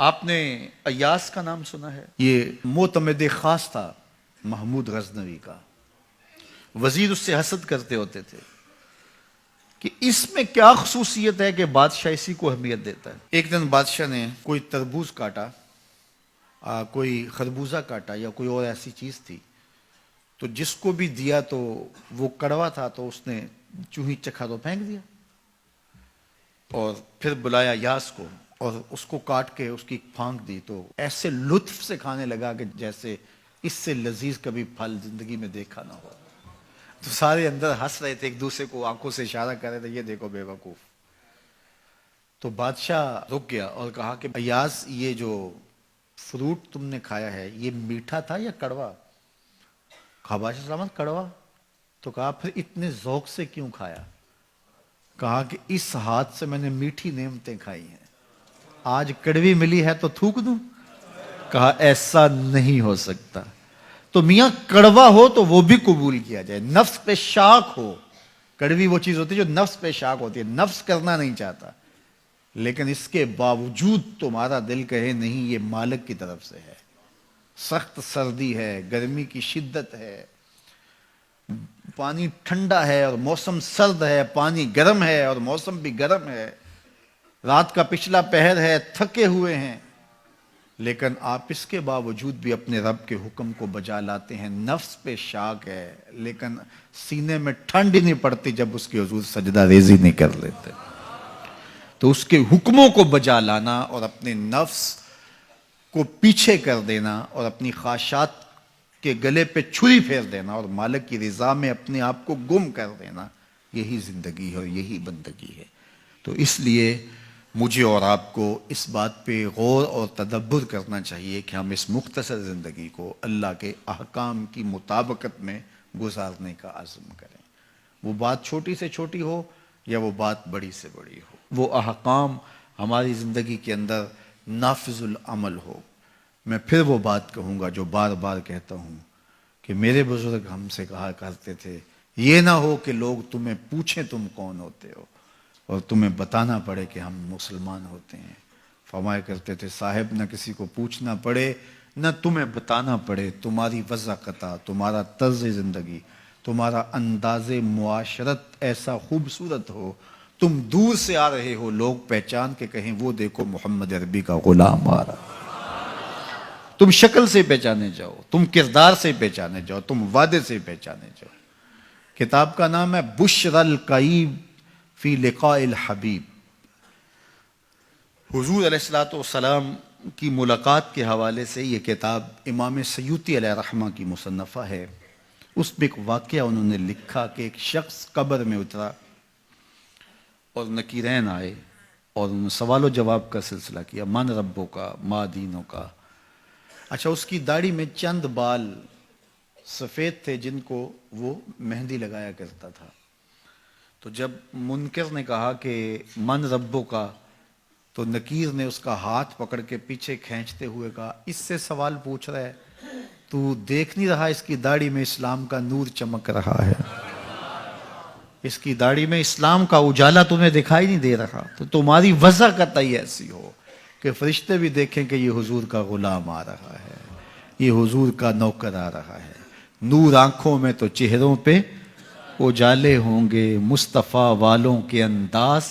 آپ نے ایاس کا نام سنا ہے؟ یہ معتمد خاص تھا محمود غزنوی کا. وزیر اس سے حسد کرتے ہوتے تھے کہ اس میں کیا خصوصیت ہے کہ بادشاہ اسی کو اہمیت دیتا ہے. ایک دن بادشاہ نے کوئی تربوز کاٹا، کوئی خربوزہ کاٹا یا کوئی اور ایسی چیز تھی، تو جس کو بھی دیا تو وہ کڑوا تھا، تو اس نے چوہی چکھا تو پھینک دیا، اور پھر بلایا یاس کو اور اس کو کاٹ کے اس کی پھانک دی، تو ایسے لطف سے کھانے لگا کہ جیسے اس سے لذیذ کبھی پھل زندگی میں دیکھا نہ ہو. تو سارے اندر ہنس رہے تھے، ایک دوسرے کو آنکھوں سے اشارہ کر رہے تھے، یہ دیکھو بے وقوف. تو بادشاہ رک گیا اور کہا کہ ایاز، یہ جو فروٹ تم نے کھایا ہے یہ میٹھا تھا یا کڑوا؟ کہا بادشاہ سلامت کڑوا. تو کہا پھر اتنے ذوق سے کیوں کھایا؟ کہا کہ اس ہاتھ سے میں نے میٹھی نعمتیں کھائی ہیں، آج کڑوی ملی ہے تو تھوک دوں؟ کہا ایسا نہیں ہو سکتا. تو میاں کڑوا ہو تو وہ بھی قبول کیا جائے، نفس پہ شاک ہو. کڑوی وہ چیز ہوتی ہے جو نفس پہ شاک ہوتی ہے، نفس کرنا نہیں چاہتا، لیکن اس کے باوجود تمہارا دل کہے نہیں یہ مالک کی طرف سے ہے. سخت سردی ہے، گرمی کی شدت ہے، پانی ٹھنڈا ہے اور موسم سرد ہے، پانی گرم ہے اور موسم بھی گرم ہے، رات کا پچھلا پہر ہے، تھکے ہوئے ہیں، لیکن آپ اس کے باوجود بھی اپنے رب کے حکم کو بجا لاتے ہیں. نفس پہ شاک ہے لیکن سینے میں ٹھنڈ ہی نہیں پڑتی جب اس کے حضور سجدہ ریزی نہیں کر لیتے. تو اس کے حکموں کو بجا لانا اور اپنے نفس کو پیچھے کر دینا اور اپنی خواہشات کے گلے پہ چھری پھیر دینا اور مالک کی رضا میں اپنے آپ کو گم کر دینا، یہی زندگی ہے اور یہی بندگی ہے. تو اس لیے مجھے اور آپ کو اس بات پہ غور اور تدبر کرنا چاہیے کہ ہم اس مختصر زندگی کو اللہ کے احکام کی مطابقت میں گزارنے کا عزم کریں. وہ بات چھوٹی سے چھوٹی ہو یا وہ بات بڑی سے بڑی ہو، وہ احکام ہماری زندگی کے اندر نافذ العمل ہو. میں پھر وہ بات کہوں گا جو بار بار کہتا ہوں کہ میرے بزرگ ہم سے کہا کرتے تھے، یہ نہ ہو کہ لوگ تمہیں پوچھیں تم کون ہوتے ہو اور تمہیں بتانا پڑے کہ ہم مسلمان ہوتے ہیں. فرمایا کرتے تھے صاحب، نہ کسی کو پوچھنا پڑے نہ تمہیں بتانا پڑے، تمہاری وضاحت، تمہارا طرز زندگی، تمہارا انداز معاشرت ایسا خوبصورت ہو، تم دور سے آ رہے ہو، لوگ پہچان کے کہیں وہ دیکھو محمد عربی کا غلام آ رہا. تم شکل سے پہچانے جاؤ، تم کردار سے پہچانے جاؤ، تم وعدے سے پہچانے جاؤ. کتاب کا نام ہے بشر القیب فی لقاء الحبیب. حضور علیہ الصلوۃ والسلام کی ملاقات کے حوالے سے یہ کتاب امام سیوطی علیہ رحمہ کی مصنفہ ہے. اس میں ایک واقعہ انہوں نے لکھا کہ ایک شخص قبر میں اترا اور نکیرین آئے اور انہوں نے سوال و جواب کا سلسلہ کیا، من ربوں کا، ما دینوں کا. اچھا، اس کی داڑھی میں چند بال سفید تھے جن کو وہ مہندی لگایا کرتا تھا. تو جب منکر نے کہا کہ من ربوں کا، تو نکیر نے اس کا ہاتھ پکڑ کے پیچھے کھینچتے ہوئے کہا اس سے سوال پوچھ رہا ہے، تو دیکھ نہیں رہا اس کی داڑھی میں اسلام کا نور چمک رہا ہے؟ اس کی داڑھی میں اسلام کا اجالا تمہیں دکھائی نہیں دے رہا؟ تو تمہاری وضاحت ایسی ہو کہ فرشتے بھی دیکھیں کہ یہ حضور کا غلام آ رہا ہے، یہ حضور کا نوکر آ رہا ہے. نور آنکھوں میں تو چہروں پہ اجالے ہوں گے، مصطفیٰ والوں کے انداز